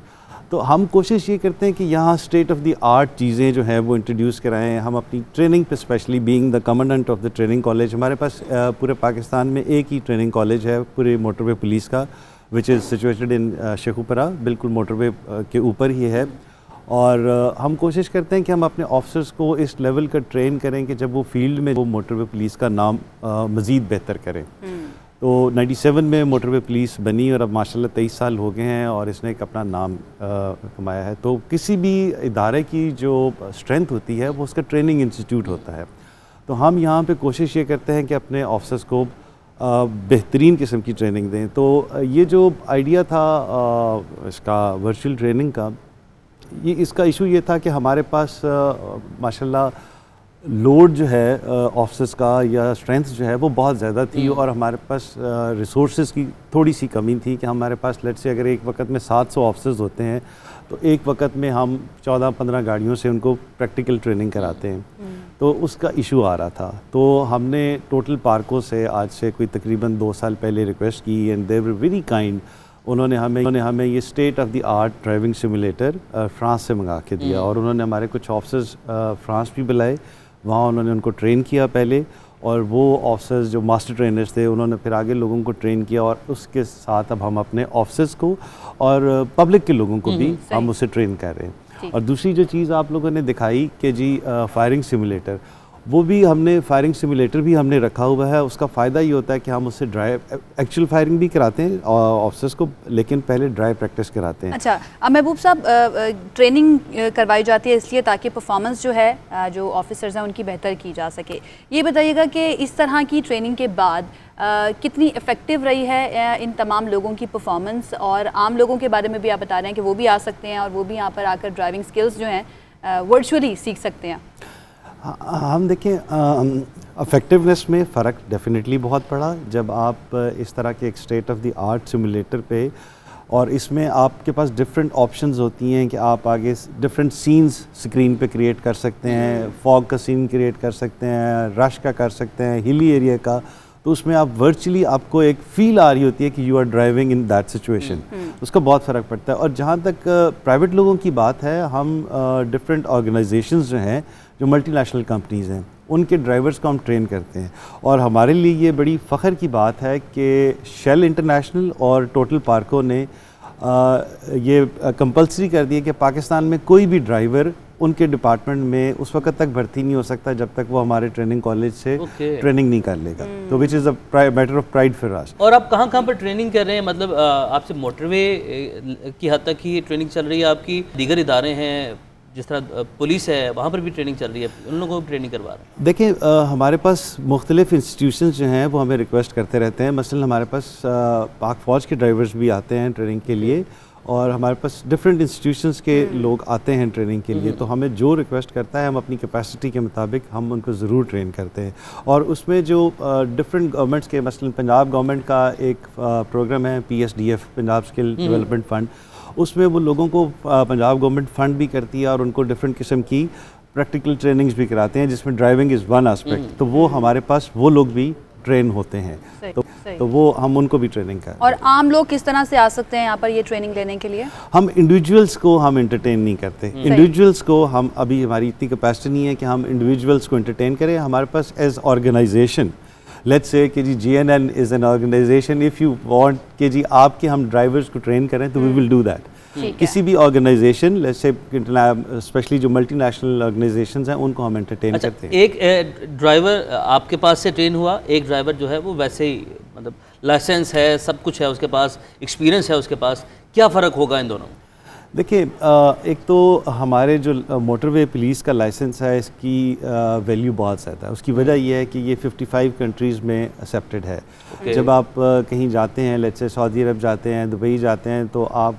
तो हम कोशिश ये करते हैं कि यहाँ स्टेट ऑफ द आर्ट चीज़ें जो हैं वो इंट्रोड्यूस कराएं। हम अपनी ट्रेनिंग पे, specially being the commandant of the training college, हमारे पास पूरे पाकिस्तान में एक ही ट्रेनिंग कॉलेज है पूरे मोटरवे पुलिस का, which is situated in Sheikhupura, बिल्कुल मोटरवे के ऊपर ही है। और हम कोशिश करते हैं कि हम अपने ऑफिसर्स को इस लेवल का ट्रेन करें कि जब वो फील्ड में वो मोटरवे पुलिस का नाम मज़ीद बेहतर करें। तो 97 में मोटरवे पुलिस बनी और अब माशाल्लाह 23 साल हो गए हैं और इसने एक अपना नाम कमाया है। तो किसी भी इदारे की जो स्ट्रेंथ होती है वो उसका ट्रेनिंग इंस्टीट्यूट होता है। तो हम यहाँ पे कोशिश ये करते हैं कि अपने ऑफिसर्स को बेहतरीन किस्म की ट्रेनिंग दें। तो ये जो आइडिया था इसका वर्चुअल ट्रेनिंग का, ये इसका इशू ये था कि हमारे पास माशाल्लाह लोड जो है ऑफिसर्स का या स्ट्रेंथ जो है वो बहुत ज़्यादा थी और हमारे पास रिसोर्सेज की थोड़ी सी कमी थी कि हमारे पास लेट्स से अगर एक वक्त में 700 ऑफिसर्स होते हैं तो एक वक्त में हम 14-15 गाड़ियों से उनको प्रैक्टिकल ट्रेनिंग कराते हैं, तो उसका इशू आ रहा था। तो हमने टोटल पार्कों से आज से कोई तकरीबन 2 साल पहले रिक्वेस्ट की and they were very kind. उन्होंने हमें ये state of the art driving simulator France से मंगा के दिया और उन्होंने हमारे कुछ ऑफिसर्स फ्रांस भी बुलाए, वहाँ उन्होंने उनको ट्रेन किया पहले, और वो ऑफिसर्स जो मास्टर ट्रेनर्स थे उन्होंने फिर आगे लोगों को ट्रेन किया और उसके साथ अब हम अपने ऑफिसर्स को और पब्लिक के लोगों को भी हम उससे ट्रेन कर रहे हैं। और दूसरी जो चीज़ आप लोगों ने दिखाई कि जी फायरिंग सिमुलेटर, वो भी हमने फायरिंग सिमुलेटर भी हमने रखा हुआ है। उसका फ़ायदा ये होता है कि हम उससे ड्राइव एक्चुअल फायरिंग भी कराते हैं ऑफिसर्स को, लेकिन पहले ड्राइव प्रैक्टिस कराते हैं। अच्छा, अब महबूब साहब, ट्रेनिंग करवाई जाती है इसलिए ताकि परफॉर्मेंस जो है जो ऑफिसर्स हैं उनकी बेहतर की जा सके। ये बताइएगा कि इस तरह की ट्रेनिंग के बाद कितनी इफ़ेक्टिव रही है इन तमाम लोगों की परफॉर्मेंस, और आम लोगों के बारे में भी आप बता रहे हैं कि वो भी आ सकते हैं और वो भी यहाँ पर आकर ड्राइविंग स्किल्स जो हैं वर्चुअली सीख सकते हैं। हम देखें अफेक्टिवनेस में फ़र्क डेफिनेटली बहुत पड़ा जब आप इस तरह के एक state of the art simulator पे, और इसमें आपके पास डिफरेंट ऑप्शंस होती हैं कि आप आगे डिफरेंट सीन्स स्क्रीन पे क्रिएट कर सकते हैं, फॉग का सीन क्रिएट कर सकते हैं, रश का कर सकते हैं, हिली एरिया का। तो उसमें आप वर्चुअली आपको एक फ़ील आ रही होती है कि you are driving in that situation, उसका बहुत फ़र्क पड़ता है। और जहाँ तक प्राइवेट लोगों की बात है, हम डिफरेंट ऑर्गेनाइजेशंस जो हैं, जो मल्टीनेशनल कंपनीज़ हैं, उनके ड्राइवर्स को हम ट्रेन करते हैं। और हमारे लिए ये बड़ी फ़ख्र की बात है कि शेल इंटरनेशनल और टोटल पार्को ने ये कंपल्सरी कर दिया कि पाकिस्तान में कोई भी ड्राइवर उनके डिपार्टमेंट में उस वक्त तक भर्ती नहीं हो सकता जब तक वो हमारे ट्रेनिंग कॉलेज से ट्रेनिंग नहीं कर लेगा। तो which is a matter of pride for us. और आप कहाँ पर ट्रेनिंग कर रहे हैं? मतलब आपसे मोटरवे की हद तक ही ट्रेनिंग चल रही है आपकी? दीगर इदारे हैं जिस तरह पुलिस है वहाँ पर भी ट्रेनिंग चल रही है, उन लोगों को भी ट्रेनिंग करवा रहे हैं? देखिए हमारे पास मुख्तलिफ इंस्टीट्यूशंस जो हैं वो हमें रिक्वेस्ट करते रहते हैं। मसलन हमारे पास पाक फ़ौज के ड्राइवर्स भी आते हैं ट्रेनिंग के लिए, और हमारे पास डिफरेंट इंस्टीट्यूशंस के लोग आते हैं ट्रेनिंग के लिए। तो हमें जो रिक्वेस्ट करता है हम अपनी कैपेसिटी के मुताबिक हम उनको ज़रूर ट्रेन करते हैं। और उसमें जो डिफरेंट गवर्नमेंट्स के, मसलन पंजाब गवर्नमेंट का एक प्रोग्राम है PSDF, Punjab skill development fund, उसमें वो लोगों को पंजाब गवर्नमेंट फ़ंड भी करती है और उनको डिफरेंट किस्म की प्रैक्टिकल ट्रेनिंग्स भी कराते हैं, जिसमें ड्राइविंग इज़ वन एस्पेक्ट। तो वो हमारे पास वो लोग भी ट्रेन होते हैं, तो वो हम उनको भी ट्रेनिंग करें। और आम लोग किस तरह से आ सकते हैं यहाँ पर ये ट्रेनिंग लेने के लिए? हम इंडिविजुअल्स को हम एंटरटेन नहीं करते। इंडिविजुअल्स को हम अभी, हमारी इतनी कैपेसिटी नहीं है कि हम इंडिविजुअल्स को एंटरटेन करें। हमारे पास एज ऑर्गेनाइजेशन, लेट्स से कि जी GNN is an organization, if you want कि जी आपके हम ड्राइवर्स को ट्रेन करें तो वी विल डू दैट। किसी भी ऑर्गेनाइजेशन, लेट्स से स्पेशली जो मल्टीनेशनल ऑर्गेनाइजेशंस हैं उनको हम एंटरटेन करते हैं। एक ड्राइवर आपके पास से ट्रेन हुआ, एक ड्राइवर जो है वो वैसे ही, मतलब लाइसेंस है, सब कुछ है उसके पास, एक्सपीरियंस है उसके पास, क्या फ़र्क होगा इन दोनों में? देखिए एक तो हमारे जो मोटरवे पुलिस का लाइसेंस है इसकी वैल्यू बहुत ज़्यादा है। उसकी वजह यह है कि ये 55 कंट्रीज़ में एक्सेप्टेड है। जब आप कहीं जाते हैं, लेट्स से सऊदी अरब जाते हैं, दुबई जाते हैं, तो आप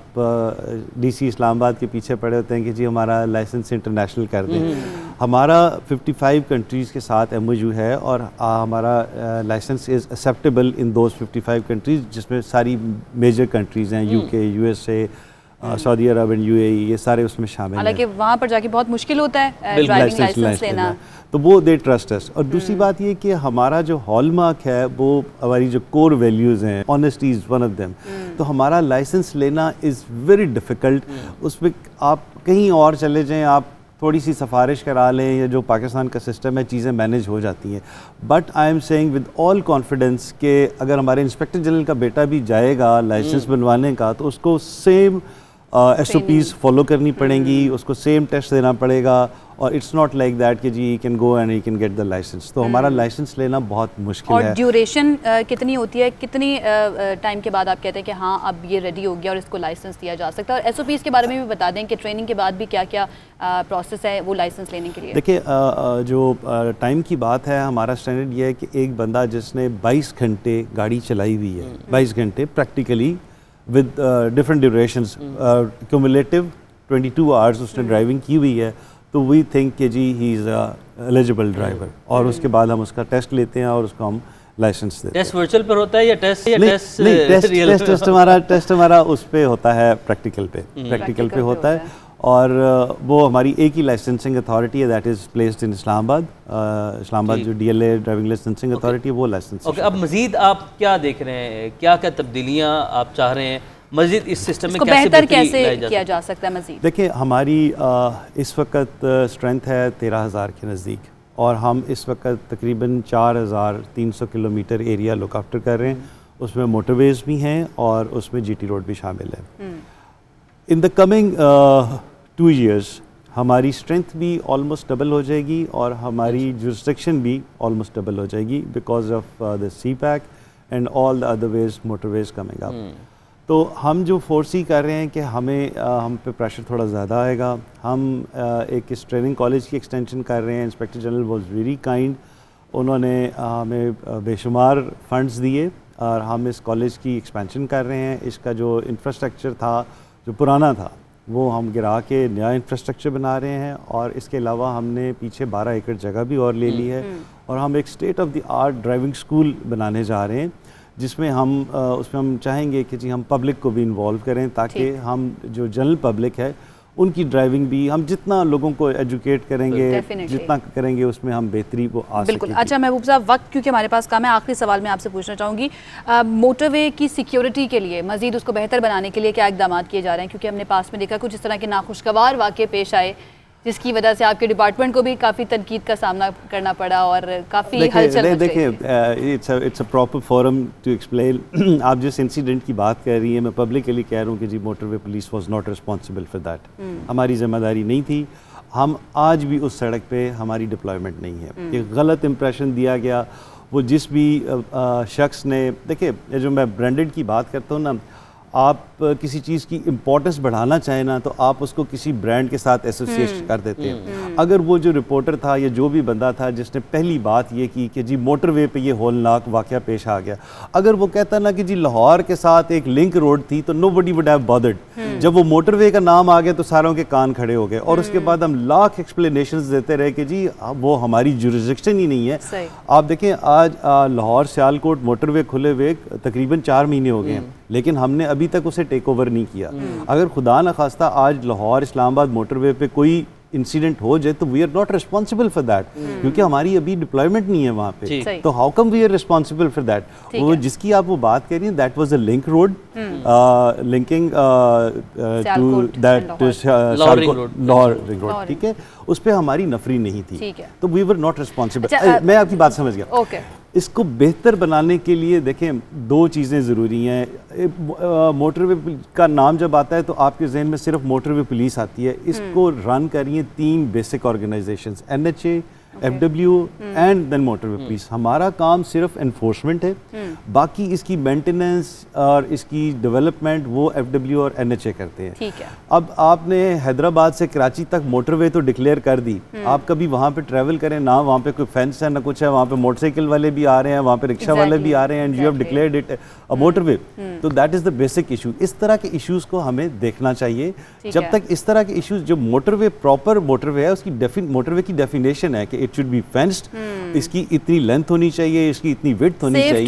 DC इस्लामाबाद के पीछे पड़े होते हैं कि जी हमारा लाइसेंस इंटरनेशनल कर दें। हमारा 55 कंट्रीज़ के साथ MOU है और हमारा license is acceptable in those 55 countries, जिसमें सारी मेजर कंट्रीज़ हैं, UK, USA, सऊदी अरब एंड UAE, ये सारे उसमें शामिल हैं। हालांकि वहाँ पर जाके बहुत मुश्किल होता है ड्राइविंग लाइसेंस लेना, तो वो दे ट्रस्ट अस। और दूसरी बात ये कि हमारा जो हॉलमार्क है वो हमारी जो कोर वैल्यूज़ हैं, honesty is one of them. तो हमारा लाइसेंस लेना इज़ वेरी डिफ़िकल्ट। उसमें आप कहीं और चले जाएँ, आप थोड़ी सी सिफारिश करा लें, या जो पाकिस्तान का सिस्टम है चीज़ें मैनेज हो जाती हैं। But I am saying with all confidence कि अगर हमारे इंस्पेक्टर जनरल का बेटा भी जाएगा लाइसेंस बनवाने का, तो उसको सेम SOPs फॉलो करनी पड़ेंगी, उसको सेम टेस्ट देना पड़ेगा, और इट्स नॉट लाइक दैट कि जी he can go and he can get the licence. तो हमारा लाइसेंस लेना बहुत मुश्किल है। और ड्यूरेशन कितनी होती है, कितनी टाइम के बाद आप कहते हैं कि हाँ अब ये रेडी हो गया और इसको लाइसेंस दिया जा सकता है? और SOPs के बारे में भी बता दें कि ट्रेनिंग के बाद भी क्या क्या प्रोसेस है वो लाइसेंस लेने के लिए? देखिए जो टाइम की बात है, हमारा स्टैंडर्ड ये है कि एक बंदा जिसने 22 घंटे गाड़ी चलाई हुई है, 22 घंटे practically with different durations, cumulative 22 hours उसने ड्राइविंग की हुई है, तो वी थिंक कि जी ही इज़ एलिजिबल ड्राइवर। और उसके बाद हम उसका टेस्ट लेते हैं और उसको हम लाइसेंस देते हैं। टेस्ट वर्चुअल पर होता है या टेस्ट? टेस्ट हमारा उस पे होता है, प्रैक्टिकल पे होता है। और वो हमारी एक ही लाइसेंसिंग अथॉरिटी है, that is placed in Islamabad. Islamabad जो DLA ड्राइविंग लाइसेंसिंग अथॉरिटी है वो लाइसेंस। अब मज़ीद आप क्या देख रहे हैं, क्या क्या तब्दीलियाँ आप चाह रहे हैं मज़ीद इस सिस्टम में, बेहतर कैसे किया जा सकता है मज़ीद? देखिए हमारी इस वक्त स्ट्रेंथ है 13,000 के नज़दीक, और हम इस वक्त तकरीबन 4,300 किलोमीटर एरिया लुक आफ्टर कर रहे हैं। उसमें मोटरवेज़ भी हैं और उसमें GT रोड भी शामिल है। इन द कमिंग 2 years हमारी स्ट्रेंथ भी ऑलमोस्ट डबल हो जाएगी और हमारी जुरिस्डिक्शन भी ऑलमोस्ट डबल हो जाएगी, because of the CPAC and all the other ways motorways coming up. तो हम जो फोर्सी कर रहे हैं कि हम पे प्रेशर थोड़ा ज़्यादा आएगा। हम एक इस ट्रेनिंग कॉलेज की एक्सटेंशन कर रहे हैं। Inspector general was very kind, उन्होंने हमें बेशुमार फंड्स दिए और हम इस कॉलेज की एक्सपेंशन कर रहे हैं। इसका जो इंफ्रास्ट्रक्चर था, जो पुराना था, वो हम गिरा के नया इंफ्रास्ट्रक्चर बना रहे हैं। और इसके अलावा हमने पीछे 12 एकड़ जगह भी और ले ली है और हम एक state of the art driving school बनाने जा रहे हैं, जिसमें हम उसमें हम चाहेंगे कि जी हम पब्लिक को भी इन्वॉल्व करें, ताकि हम जो जनरल पब्लिक है उनकी ड्राइविंग भी हम जितना लोगों को एजुकेट करेंगे, जितना करेंगे उसमें हम बेहतरी वो आ सकेगी। बिल्कुल। अच्छा महबूब साहब, वक्त क्योंकि हमारे पास कम है, आखिरी सवाल मैं आपसे पूछना चाहूँगी, मोटरवे की सिक्योरिटी के लिए, मज़ीद उसको बेहतर बनाने के लिए क्या इकदाम किए जा रहे हैं? क्योंकि हमने पास में देखा कुछ इस तरह के नाखुशगवार वाक़े पेश आए जिसकी वजह से आपके डिपार्टमेंट को भी काफ़ी तनकीद का सामना करना पड़ा और काफ़ी हलचल। देखिए it's a proper forum to explain. आप जिस इंसिडेंट की बात कर रही हैं, मैं पब्लिकली कह रहा हूँ कि जी motorway police was not responsible for that. हमारी जिम्मेदारी नहीं थी। हम आज भी उस सड़क पे हमारी डिप्लॉयमेंट नहीं है। एक गलत इंप्रेशन दिया गया। वो जिस भी शख्स ने, देखिए जो मैं ब्रांडेड की बात करता हूँ ना, आप किसी चीज़ की इम्पोर्टेंस बढ़ाना चाहें ना तो आप उसको किसी ब्रांड के साथ एसोसिएट कर देते हैं। अगर वो जो रिपोर्टर था या जो भी बंदा था जिसने पहली बात ये की कि जी मोटरवे पे ये होलनाक वाक़या पेश आ गया, अगर वो कहता ना कि जी लाहौर के साथ एक लिंक रोड थी तो नोबडी वुड हैव बॉदर्ड। जब वो मोटरवे का नाम आ गया तो सारों के कान खड़े हो गए और उसके बाद हम लाख एक्सप्लेनेशंस देते रहे कि जी वो हमारी जुरिसडिक्शन ही नहीं है। आप देखें आज लाहौर सियालकोट मोटरवे खुले हुए तकरीबन 4 महीने हो गए हैं, लेकिन हमने अभी तक उसे टेक ओवर नहीं किया। अगर खुदा न खास्ता आज लाहौर इस्लामाबाद मोटरवे पे कोई इंसिडेंट हो जाए तो we are not responsible for that, क्योंकि हमारी अभी डिप्लॉयमेंट नहीं है वहाँ पे। तो how come we are responsible for that? वो जिसकी आप वो बात कर रही हैं that was a link road linking to that Lahore ring road, ठीक है, उस पर हमारी नफरी नहीं थी, तो वी वर नॉट रिस्पॉन्सिबल। मैं आपकी बात समझ गया। इसको बेहतर बनाने के लिए देखें 2 चीज़ें ज़रूरी हैं। मोटरवे का नाम जब आता है तो आपके जहन में सिर्फ मोटरवे पुलिस आती है। इसको रन करिए 3 basic organizations, NHA, FW and then motorway police. हमारा काम सिर्फ एनफोर्समेंट है, बाकी इसकी मेंटेनेंस और इसकी डेवलपमेंट वो FW और NHA करते हैं। ठीक है। अब आपने हैदराबाद से कराची तक मोटरवे तो डिक्लेयर कर दी, आप कभी वहाँ पे ट्रैवल करें ना, वहाँ पे कोई फेंस है ना कुछ है, वहाँ पे मोटरसाइकिल वाले भी आ रहे हैं, वहाँ पे रिक्शा वाले भी आ रहे हैं, and you have declared it a motorway. तो that is the basic issue. इस तरह के इश्यूज को हमें देखना चाहिए। जब तक इस तरह के इश्यूज, जो मोटरवे प्रॉपर मोटरवे है उसकी मोटरवे की डेफिनेशन है कि इट शुड बी फेंस्ड, इसकी इतनी लेंथ होनी चाहिए, इसकी इतनी विड्थ होनी चाहिए,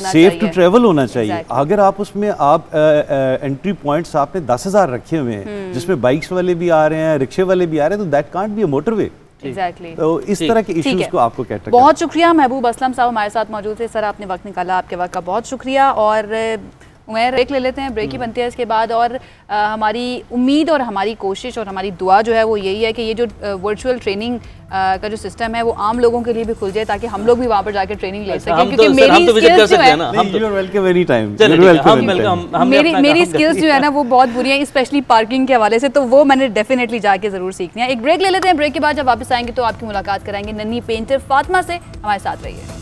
सेफ टू ट्रैवल होना चाहिए। अगर आप उसमें आप एंट्री पॉइंट्स आपने 10,000 रखे हुए हैं जिसमें बाइक्स वाले भी आ रहे हैं, रिक्शे वाले भी आ रहे हैं, तो that can't be a motorway. Exactly. तो इस तरह के इश्यूज को आपको कैटर करना। बहुत शुक्रिया महबूब असलम साहब हमारे साथ मौजूद थे। सर आपने वक्त निकाला, आपके वक्त का बहुत शुक्रिया। और मैं ब्रेक ले लेते हैं, ब्रेक ही बनती है इसके बाद। और हमारी उम्मीद और हमारी कोशिश और हमारी दुआ जो है वो यही है कि ये जो वर्चुअल ट्रेनिंग का जो सिस्टम है वो आम लोगों के लिए भी खुल जाए, ताकि हम लोग भी वहाँ पर जाकर ट्रेनिंग ले सकें। क्योंकि मेरी स्किल्स जो है मेरी स्किल्स जो है ना वो बहुत बुरी हैं, स्पेशली पार्किंग के हवाले से, तो वो मैंने डेफिनेटली जाके ज़रूर सीखनी है। एक ब्रेक ले लेते हैं, ब्रेक के बाद जब वापस आएंगे तो आपकी मुलाकात कराएंगे नन्ही पेंटर फातिमा से। हमारे साथ रहिए।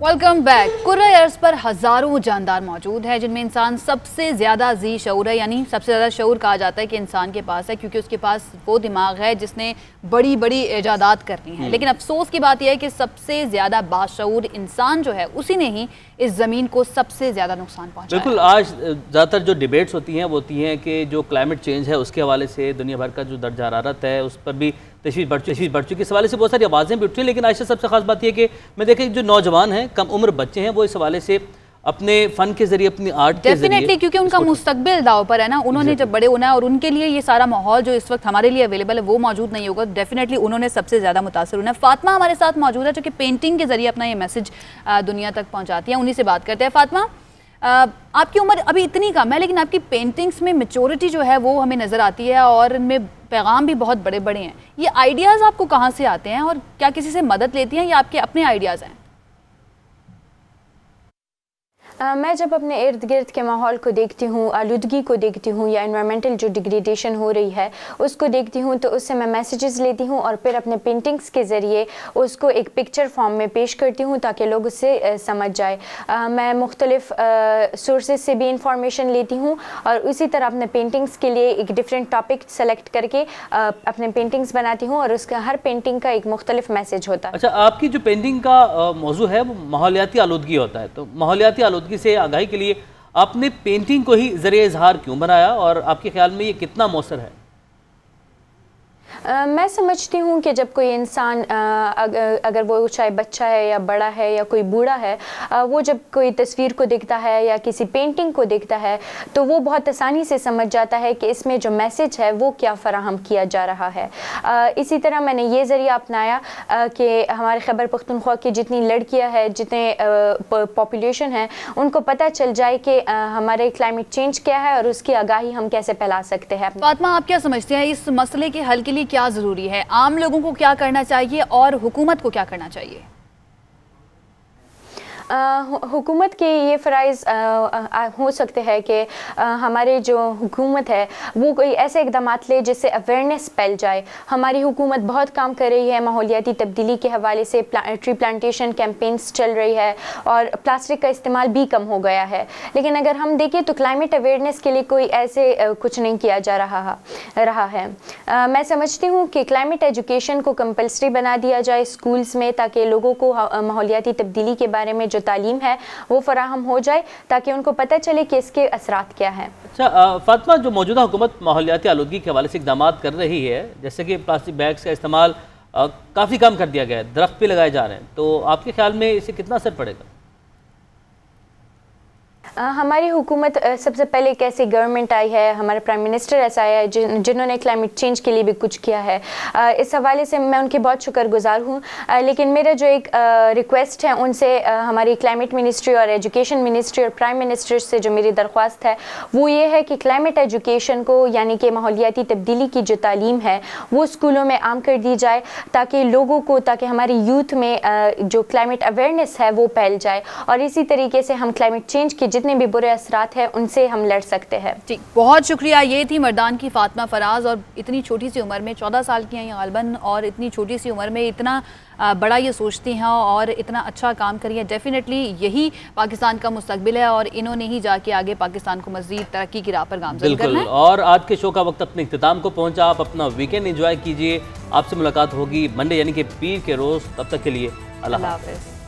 Welcome back. कुर्रा अर्ज़ पर हज़ारों जानदार मौजूद है जिनमें इंसान सबसे ज़्यादा जी शऊर है, यानी सबसे ज़्यादा शऊर कहा जाता है कि इंसान के पास है, क्योंकि उसके पास वो दिमाग है जिसने बड़ी बड़ी इजादात करनी है। लेकिन अफसोस की बात यह है कि सबसे ज़्यादा बाशऊर इंसान जो है उसी ने ही इस ज़मीन को सबसे ज़्यादा नुकसान पहुँचाया। बिल्कुल। आज ज़्यादातर जो डिबेट्स होती हैं वो होती हैं कि जो क्लाइमेट चेंज है उसके हवाले से दुनिया भर का जो दर्जा हरारत है उस पर भी तशवीश बढ़ चुकी। इस हवाले से बहुत सारी आवाज़ें भी उठी हैं, लेकिन आज से सबसे खास बात यह है कि मैं देखें जो नौजवान हैं, कम उम्र बच्चे हैं, वो इस हवाले से अपने फ़न के ज़रिए, अपनी आर्ट के ज़रिए, डेफिनेटली, क्योंकि उनका मुस्तकबिल दाव पर है ना, उन्होंने जब बड़े होना है और उनके लिए ये सारा माहौल जो इस वक्त हमारे लिए अवेलेबल है वो मौजूद नहीं होगा, डेफिनेटली उन्होंने सबसे ज़्यादा मुतासर होना है। फातिमा हमारे साथ मौजूद है जो कि पेंटिंग के ज़रिए अपना ये मैसेज दुनिया तक पहुँचाती है, उन्हीं से बात करते हैं। फातिमा, आपकी उम्र अभी इतनी कम है, लेकिन आपकी पेंटिंग्स में मैच्योरिटी जो है वो हमें नज़र आती है और इनमें पैगाम भी बहुत बड़े बड़े हैं। ये आइडियाज़ आपको कहाँ से आते हैं और क्या किसी से मदद लेती हैं या आपके अपने आइडियाज़ हैं? मैं जब अपने इर्द गिर्द के माहौल को देखती हूँ, आलूदगी को देखती हूँ या इन्वायरमेंटल जो डिग्रेडेशन हो रही है उसको देखती हूँ, तो उससे मैं मैसेजेस लेती हूँ और फिर अपने पेंटिंग्स के ज़रिए उसको एक पिक्चर फॉर्म में पेश करती हूँ ताकि लोग उससे समझ जाए। मैं मुख्तलिफ सोर्सेज से भी इंफॉर्मेशन लेती हूँ और उसी तरह अपने पेंटिंग्स के लिए एक डिफरेंट टॉपिक सेलेक्ट करके अपने पेंटिंग्स बनाती हूँ और उसका हर पेंटिंग का एक मुख्तलिफ मैसेज होता है। अच्छा, आपकी जो पेंटिंग का मौजू है वो माहौलियाती आलूदगी होता है, तो माहौलियाती आलूदगी से आगाही के लिए आपने पेंटिंग को ही ज़रिए इजहार क्यों बनाया और आपके ख्याल में ये कितना मौसर है? मैं समझती हूँ कि जब कोई इंसान अगर वो चाहे बच्चा है या बड़ा है या कोई बूढ़ा है, वो जब कोई तस्वीर को देखता है या किसी पेंटिंग को देखता है तो वो बहुत आसानी से समझ जाता है कि इसमें जो मैसेज है वो क्या फराहम किया जा रहा है। इसी तरह मैंने ये ज़रिया अपनाया कि हमारे खैबर पख्तूनख्वा की जितनी लड़कियाँ हैं, जितने पॉपुलेशन है, उनको पता चल जाए कि हमारे क्लाइमेट चेंज क्या है और उसकी आगाही हम कैसे फैला सकते हैं। फातिमा, आप क्या समझते हैं इस मसले के हल के लिए क्या ज़रूरी है? आम लोगों को क्या करना चाहिए और हुकूमत को क्या करना चाहिए? हुकूमत के ये फ़राइज़ हो सकते हैं कि हमारे जो हुकूमत है वो कोई ऐसे इक़दाम ले जिससे अवेयरनेस फैल जाए। हमारी हुकूमत बहुत काम कर रही है, माहौलियाती तब्दीली के हवाले से ट्री प्लांटेशन कैंपेन्स चल रही है और प्लास्टिक का इस्तेमाल भी कम हो गया है। लेकिन अगर हम देखें तो क्लाइमेट अवेयरनेस के लिए कोई ऐसे कुछ नहीं किया जा रहा है। मैं समझती हूँ कि क्लाइमेट एजुकेशन को कंपल्सरी बना दिया जाए स्कूल्स में, ताकि लोगों को माहौलियाती तब्दीली के बारे में जो तालीम है वो फराहम हो जाए, ताकि उनको पता चले कि इसके असरात क्या हैं। अच्छा फातिमा, जो मौजूदा हुकूमत माहौलियाती आलूदगी के हवाले से इक़दाम कर रही है, जैसे कि प्लास्टिक बैग्स का इस्तेमाल काफ़ी कम कर दिया गया है, दरख्त भी लगाए जा रहे हैं, तो आपके ख्याल में इसे कितना असर पड़ेगा? हमारी हुकूमत सबसे पहले कैसी गवर्नमेंट आई है, हमारे प्राइम मिनिस्टर ऐसा आया है जिन्होंने क्लाइमेट चेंज के लिए भी कुछ किया है। इस हवाले से मैं उनकी बहुत शुक्रगुजार हूँ। लेकिन मेरा जो एक रिक्वेस्ट है उनसे, हमारी क्लाइमेट मिनिस्ट्री और एजुकेशन मिनिस्ट्री और प्राइम मिनिस्टर से जो मेरी दरख्वास्त है वो ये है कि क्लाइमेट एजुकेशन को, यानी कि माहौलियाती तब्दीली की जो तालीम है वो स्कूलों में आम कर दी जाए, ताकि लोगों को, ताकि हमारी यूथ में जो क्लाइमेट अवेयरनेस है वो फैल जाए, और इसी तरीके से हम क्लाइमेट चेंज के जितने भी बुरे असरात हैं उनसे हम लड़ सकते हैं। ठीक, बहुत शुक्रिया। ये थी मर्दान की फातिमा फराज, और इतनी छोटी सी उम्र में 14 साल की हैं गालिबन, और इतनी छोटी सी उम्र में इतना बड़ा ये सोचती हैं और इतना अच्छा काम करी है। डेफिनेटली यही पाकिस्तान का मुस्तकबिल है और इन्होंने ही जाके आगे पाकिस्तान को मज़ीद तरक्की की राह पर गामज़न करना है। और आज के शो का वक्त अपने इख्तिताम को पहुंचा। आप अपना वीकेंड एंजॉय कीजिए। आपसे मुलाकात होगी मंडे यानी कि पीर के रोज़। तब तक के लिए अल्लाह हाफ़िज़।